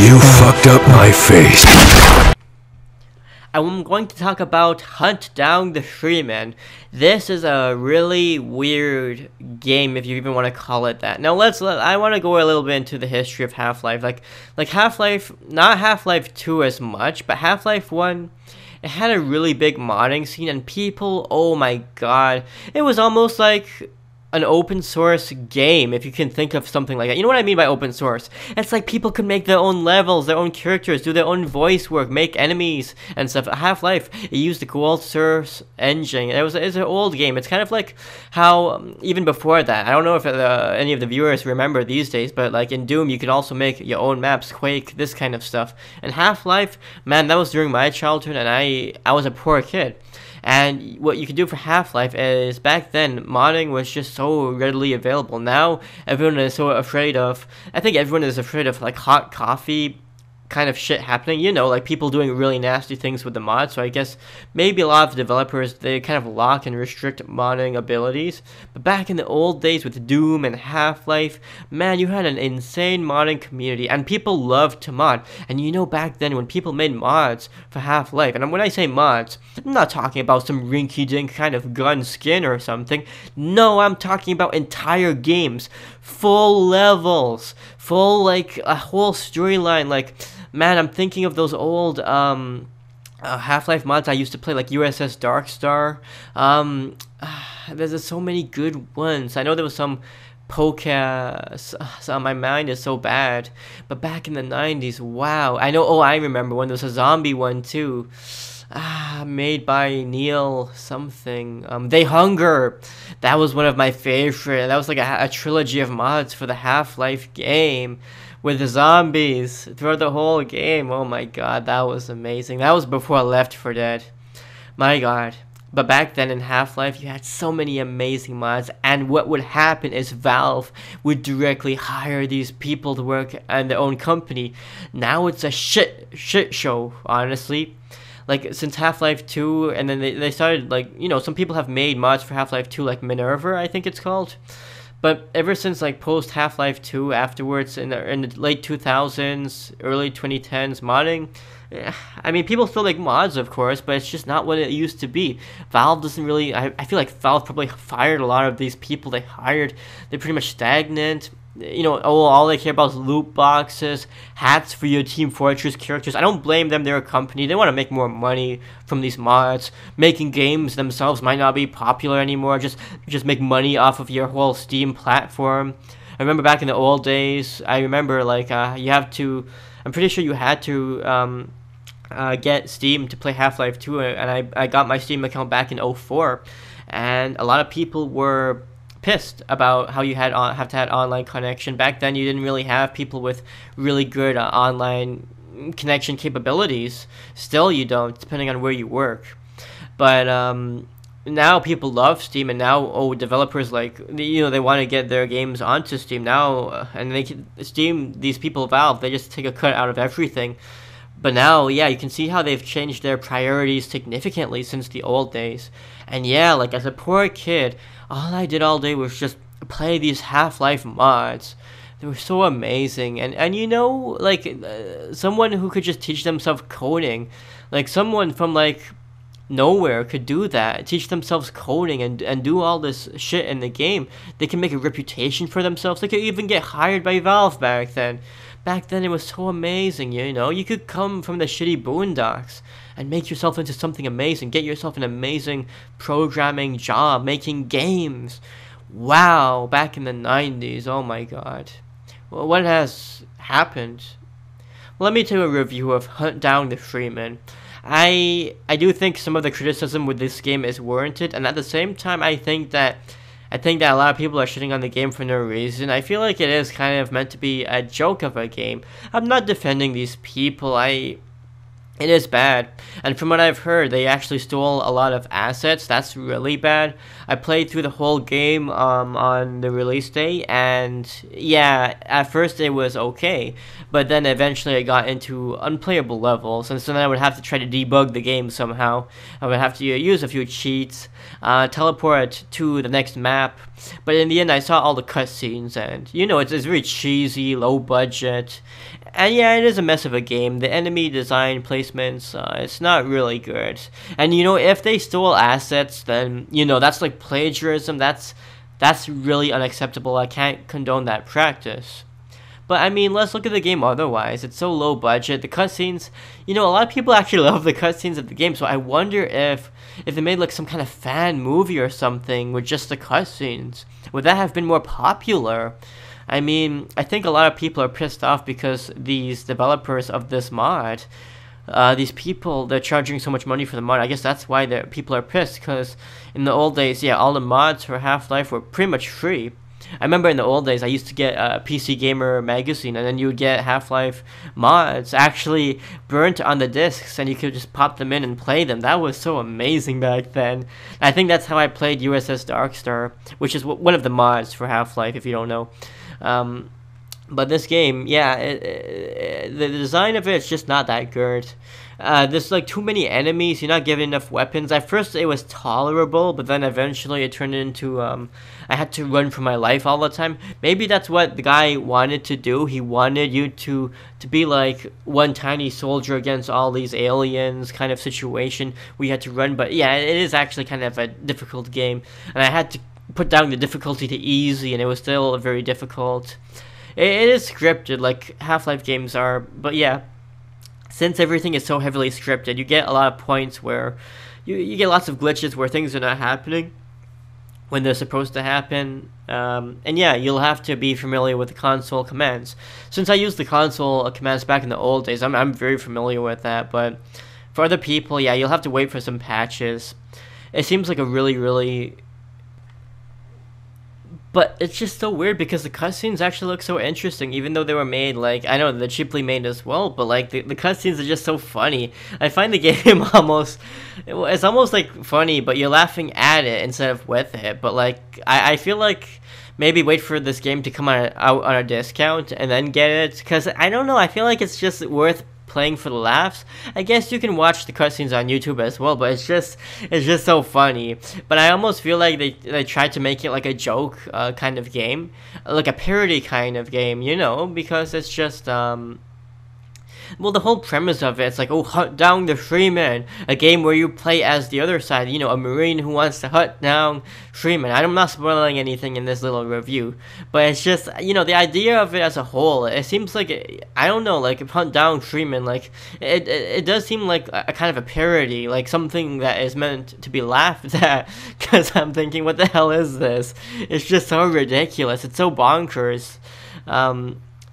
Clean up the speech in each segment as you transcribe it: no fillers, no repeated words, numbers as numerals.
You fucked up my face. I'm going to talk about Hunt Down the Freeman. This is a really weird game, if you even want to call it that. Now I want to go a little bit into the history of Half-Life. Like Half-Life, not Half-Life 2 as much, but Half-Life 1, it had a really big modding scene, and people, oh my god, it was almost like an open source game, if you can think of something like that. You know what I mean by open source? It's like people could make their own levels, their own characters, do their own voice work, make enemies and stuff. Half-Life, it used the cold source engine. It's an old game. It's kind of like how, even before that, I don't know if any of the viewers remember these days, but like in Doom, you could also make your own maps, Quake, this kind of stuff. And Half-Life, man, that was during my childhood, and I was a poor kid. And what you could do for Half-Life is, back then, modding was just so readily available. Now, everyone is so afraid of, I think everyone is afraid of, like, hot coffee kind of shit happening, you know, like people doing really nasty things with the mod. So I guess maybe a lot of developers, they kind of lock and restrict modding abilities. But back in the old days with Doom and Half-Life, man, you had an insane modding community, and people loved to mod. And you know, back then when people made mods for Half-Life, and when I say mods, I'm not talking about some rinky-dink kind of gun skin or something. No, I'm talking about entire games, full levels, full, like, a whole storyline. Like, man, I'm thinking of those old Half-Life mods I used to play, like USS Darkstar. There's so many good ones. I know there was some so my mind is so bad. But back in the 90s, wow. I know, I remember when there was a zombie one too. Made by Neil something. They Hunger. That was one of my favorite. That was like a trilogy of mods for the Half-Life game with the zombies throughout the whole game. Oh my god, that was amazing. That was before Left 4 Dead. My god. But back then in Half-Life, you had so many amazing mods, and what would happen is Valve would directly hire these people to work on their own company. Now it's a shit show, honestly. Like, since Half-Life 2, and then they started, like, you know, some people have made mods for Half-Life 2, like Minerva, I think it's called. But ever since, like, post Half-Life 2, afterwards, in the late 2000s, early 2010s, modding, I mean, people still make mods, of course, but it's just not what it used to be. Valve doesn't really, I feel like Valve probably fired a lot of these people they hired. They're pretty much stagnant. You know, all they care about is loot boxes, hats for your Team Fortress characters. I don't blame them, they're a company. They want to make more money from these mods. Making games themselves might not be popular anymore. Just make money off of your whole Steam platform. I remember back in the old days, I remember, like, you have to, I'm pretty sure you had to get Steam to play Half-Life 2, and I got my Steam account back in 04, and a lot of people were pissed about how you have to have online connection. Back then, you didn't really have people with really good online connection capabilities. Still, you don't, depending on where you work. But now people love Steam, and now developers, like, you know, they want to get their games onto Steam now, and these people Valve, they just take a cut out of everything. But now, yeah, you can see how they've changed their priorities significantly since the old days. And yeah, like, as a poor kid, all I did all day was just play these Half-Life mods. They were so amazing. And you know, like, someone who could just teach themselves coding, like, someone from, like, nowhere could do that, teach themselves coding and do all this shit in the game. They can make a reputation for themselves. They could even get hired by Valve back then. Back then, it was so amazing, you know? You could come from the shitty boondocks and make yourself into something amazing. Get yourself an amazing programming job, making games. Wow, back in the 90s, oh my god. Well, what has happened? Well, let me do a review of Hunt Down the Freeman. I do think some of the criticism with this game is warranted, and at the same time, I think that a lot of people are shitting on the game for no reason. I feel like it is kind of meant to be a joke of a game. I'm not defending these people. It is bad, and from what I've heard, they actually stole a lot of assets. That's really bad. I played through the whole game on the release day, and yeah, at first it was okay, but then eventually I got into unplayable levels, and so then I would have to try to debug the game somehow. I would have to use a few cheats, teleport to the next map, but in the end I saw all the cutscenes, and you know, it's very cheesy, low budget. And yeah, it is a mess of a game. The enemy design placements, it's not really good. And you know, if they stole assets, then you know that's like plagiarism. That's really unacceptable. I can't condone that practice. But I mean, let's look at the game otherwise. It's so low budget. The cutscenes, you know, a lot of people actually love the cutscenes of the game. So I wonder if they made like some kind of fan movie or something with just the cutscenes, would that have been more popular? I mean, I think a lot of people are pissed off because these developers of this mod, these people, they're charging so much money for the mod. I guess that's why people are pissed, because in the old days, yeah, all the mods for Half-Life were pretty much free. I remember in the old days, I used to get a PC Gamer magazine, and then you would get Half-Life mods actually burnt on the discs, and you could just pop them in and play them. That was so amazing back then. I think that's how I played USS Darkstar, which is one of the mods for Half-Life, if you don't know. But this game, yeah, the design of it's just not that good. There's like too many enemies, you're not given enough weapons. At first it was tolerable, but then eventually it turned into, I had to run for my life all the time. Maybe that's what the guy wanted to do. He wanted you to be like one tiny soldier against all these aliens kind of situation where you had to run. But yeah, it is actually kind of a difficult game, and I had to put down the difficulty to easy, and it was still very difficult. It is scripted like Half-Life games are, but yeah, since everything is so heavily scripted, you get a lot of points where you get lots of glitches where things are not happening when they're supposed to happen. And yeah, you'll have to be familiar with the console commands. Since I used the console commands back in the old days, I'm very familiar with that, but for other people, yeah, you'll have to wait for some patches. It seems like a really but it's just so weird because the cutscenes actually look so interesting, even though they were made, like, I know they're cheaply made as well, but like the cutscenes are just so funny. I find the game it's almost like funny, but you're laughing at it instead of with it. But like, I feel like maybe wait for this game to come out on a discount and then get it, because I don't know, I feel like it's just worth playing for the laughs. I guess you can watch the cutscenes on YouTube as well, but it's just so funny. But I almost feel like they tried to make it like a joke kind of game, like a parody kind of game, you know, because it's just well, the whole premise of it's like, oh, hunt down the Freeman, a game where you play as the other side, you know, a Marine who wants to hunt down Freeman. I'm not spoiling anything in this little review, but it's just, you know, the idea of it as a whole, it seems like, I don't know, like, hunt down Freeman, like, it does seem like a kind of a parody, like something that is meant to be laughed at, because I'm thinking, what the hell is this? It's just so ridiculous, it's so bonkers.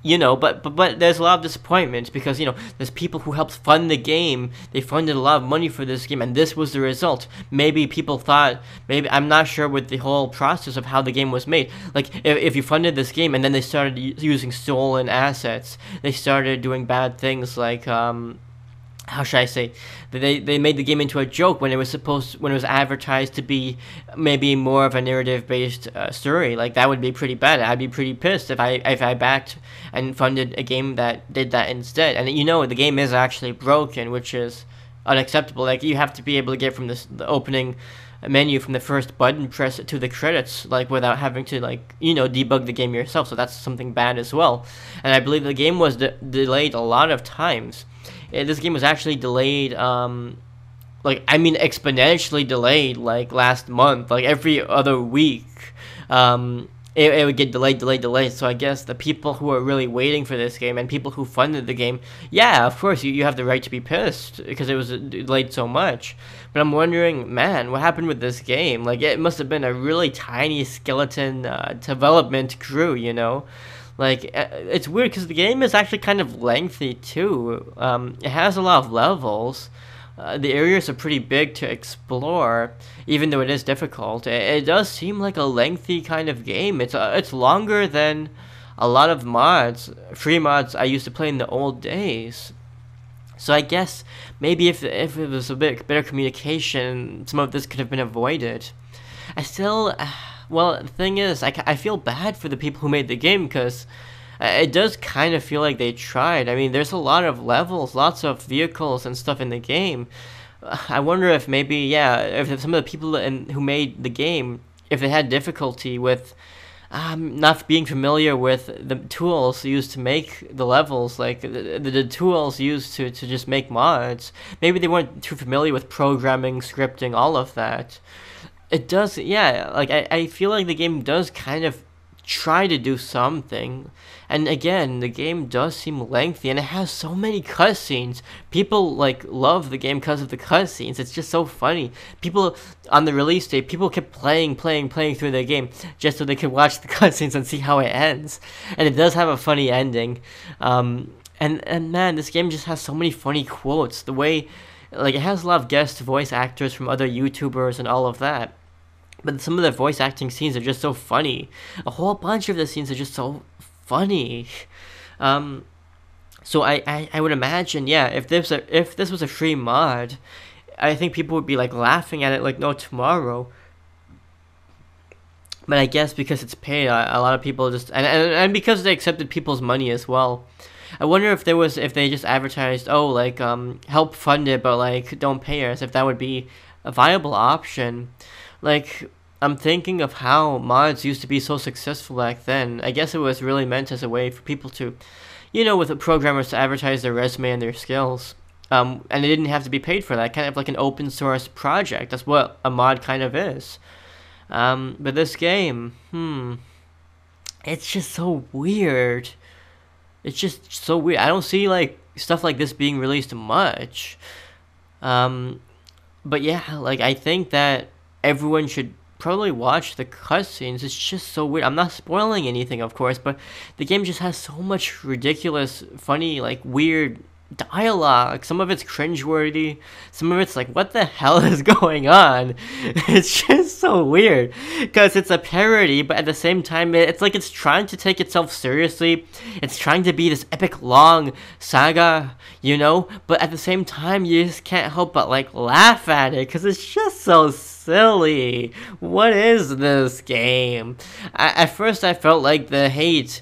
You know, but there's a lot of disappointment because, you know, there's people who helped fund the game. They funded a lot of money for this game, and this was the result. Maybe people thought, maybe, I'm not sure with the whole process of how the game was made. Like, if you funded this game and then they started using stolen assets, they started doing bad things like, how should I say, they made the game into a joke when it was advertised to be maybe more of a narrative-based story. Like, that would be pretty bad. I'd be pretty pissed if I backed and funded a game that did that instead. And you know, the game is actually broken, which is unacceptable. Like, you have to be able to get from the opening menu from the first button press to the credits, like, without having to, like, you know, debug the game yourself. So that's something bad as well. And I believe the game was delayed a lot of times. This game was actually delayed, like, I mean, exponentially delayed, like, last month, like, every other week, it would get delayed, so I guess the people who are really waiting for this game, and people who funded the game, yeah, of course, you have the right to be pissed, because it was delayed so much, but I'm wondering, man, what happened with this game? Like, it must have been a really tiny skeleton, development crew, you know? Like, it's weird because the game is actually kind of lengthy too. It has a lot of levels. The areas are pretty big to explore, even though it is difficult. It does seem like a lengthy kind of game. It's longer than a lot of mods, free mods I used to play in the old days. So I guess maybe if it was a bit better communication, some of this could have been avoided. I still... Well, the thing is, I feel bad for the people who made the game, because it does kind of feel like they tried. I mean, there's a lot of levels, lots of vehicles and stuff in the game. I wonder if maybe, yeah, if some of the people who made the game, if they had difficulty with not being familiar with the tools used to make the levels, like the tools used to just make mods. Maybe they weren't too familiar with programming, scripting, all of that. It does, yeah, like I feel like the game does kind of try to do something. And again, the game does seem lengthy, and it has so many cutscenes. People like love the game because of the cutscenes. It's just so funny. People on the release date, people kept playing through the game just so they could watch the cutscenes and see how it ends. And it does have a funny ending. And man, this game just has so many funny quotes. The way, like, it has a lot of guest voice actors from other YouTubers and all of that. But some of the voice acting scenes are just so funny. A whole bunch of the scenes are just so funny. So I would imagine, yeah, if this was a free mod, I think people would be like laughing at it like no tomorrow. But I guess because it's paid, a lot of people just and because they accepted people's money as well. I wonder if they just advertised, oh, like help fund it, but like don't pay us, if that would be a viable option. Like, I'm thinking of how mods used to be so successful back then. I guess it was really meant as a way for people to, with the programmers to advertise their resume and their skills. And they didn't have to be paid for that. Kind of like an open source project. That's what a mod kind of is. But this game, it's just so weird. It's just so weird. I don't see like stuff like this being released much. But yeah, like I think that everyone should probably watch the cutscenes. It's just so weird. I'm not spoiling anything, of course, but the game just has so much ridiculous, funny, like weird dialogue. Some of it's cringeworthy. Some of it's like, what the hell is going on? It's just so weird because it's a parody, but at the same time, it's like it's trying to take itself seriously. It's trying to be this epic, long saga, but at the same time, you just can't help but like laugh at it because it's just so silly. What is this game? At first, I felt like the hate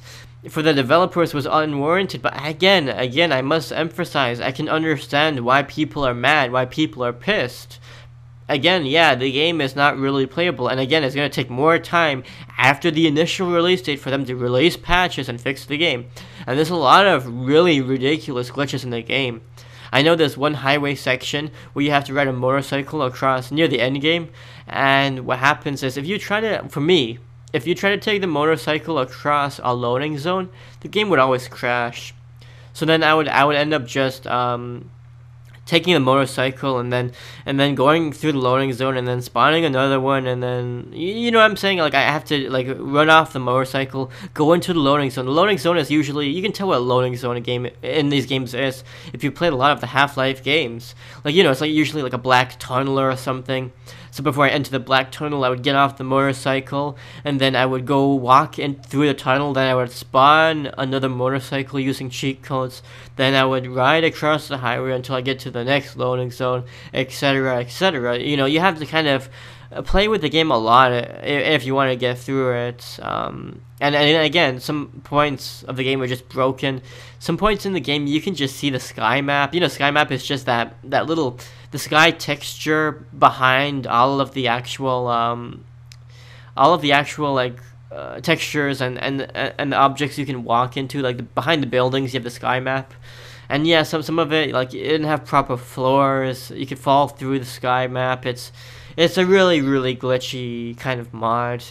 for the developers was unwarranted, but again, I must emphasize, I can understand why people are mad, why people are pissed. Again, yeah, the game is not really playable, and again, it's going to take more time after the initial release date for them to release patches and fix the game. And there's a lot of really ridiculous glitches in the game. I know there's one highway section where you have to ride a motorcycle across near the end game, and what happens is if you try to take the motorcycle across a loading zone, the game would always crash. So then I would end up just taking the motorcycle and then going through the loading zone and then spawning another one, and then you know what I'm saying, like I have to like run off the motorcycle, go into the loading zone. The loading zone is usually, you can tell what a loading zone in these games is if you played a lot of the Half-Life games. Like, it's like usually like a black tunnel or something. So before I enter the black tunnel, I would get off the motorcycle, and then I would go walk in through the tunnel, then I would spawn another motorcycle using cheat codes, then I would ride across the highway until I get to the next loading zone, etc., etc. You have to kind of play with the game a lot if you want to get through it. And again, some points of the game are just broken. Some points in the game, you can just see the sky map. Sky map is just that little, the sky texture behind all of the actual like textures and the objects you can walk into, like behind the buildings. You have the sky map. And yeah, some of it, like, it didn't have proper floors. You could fall through the sky map. It's a really, really glitchy kind of mod.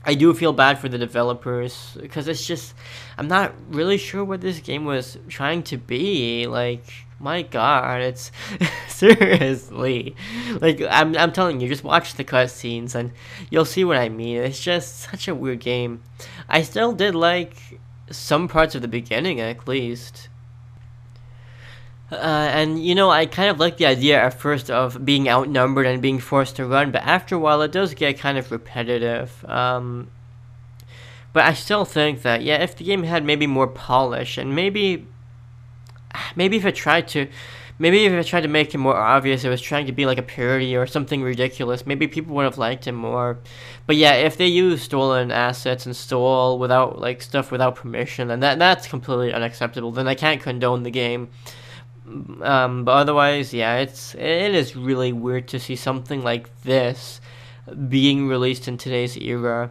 I do feel bad for the developers because it's just, I'm not really sure what this game was trying to be. Like, my God, it's seriously, like, I'm telling you, just watch the cutscenes and you'll see what I mean. It's just such a weird game. I still did like some parts of the beginning, at least. And I kind of like the idea at first of being outnumbered and being forced to run, but after a while it does get kind of repetitive. But I still think that, yeah, if the game had maybe more polish, and maybe if it tried to make it more obvious it was trying to be like a parody or something ridiculous, maybe people would have liked it more. But yeah, if they use stolen assets and stole stuff without permission, then that's completely unacceptable. Then I can't condone the game. But otherwise, yeah, it is really weird to see something like this being released in today's era.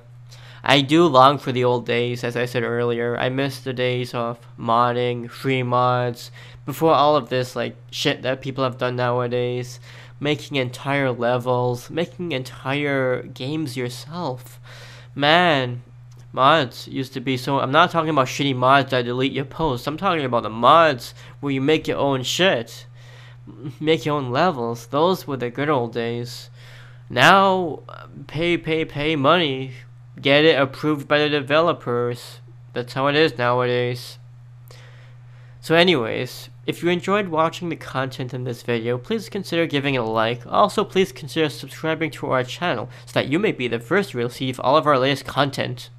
I do long for the old days, as I said earlier. I miss the days of modding, free mods, before all of this like shit that people have done nowadays, making entire levels, making entire games yourself. Man, mods used to be so. I'm not talking about shitty mods that delete your posts. I'm talking about the mods where you make your own shit, make your own levels. Those were the good old days. Now, pay money, get it approved by the developers. That's how it is nowadays. So anyways, if you enjoyed watching the content in this video, please consider giving it a like. Also, please consider subscribing to our channel so that you may be the first to receive all of our latest content.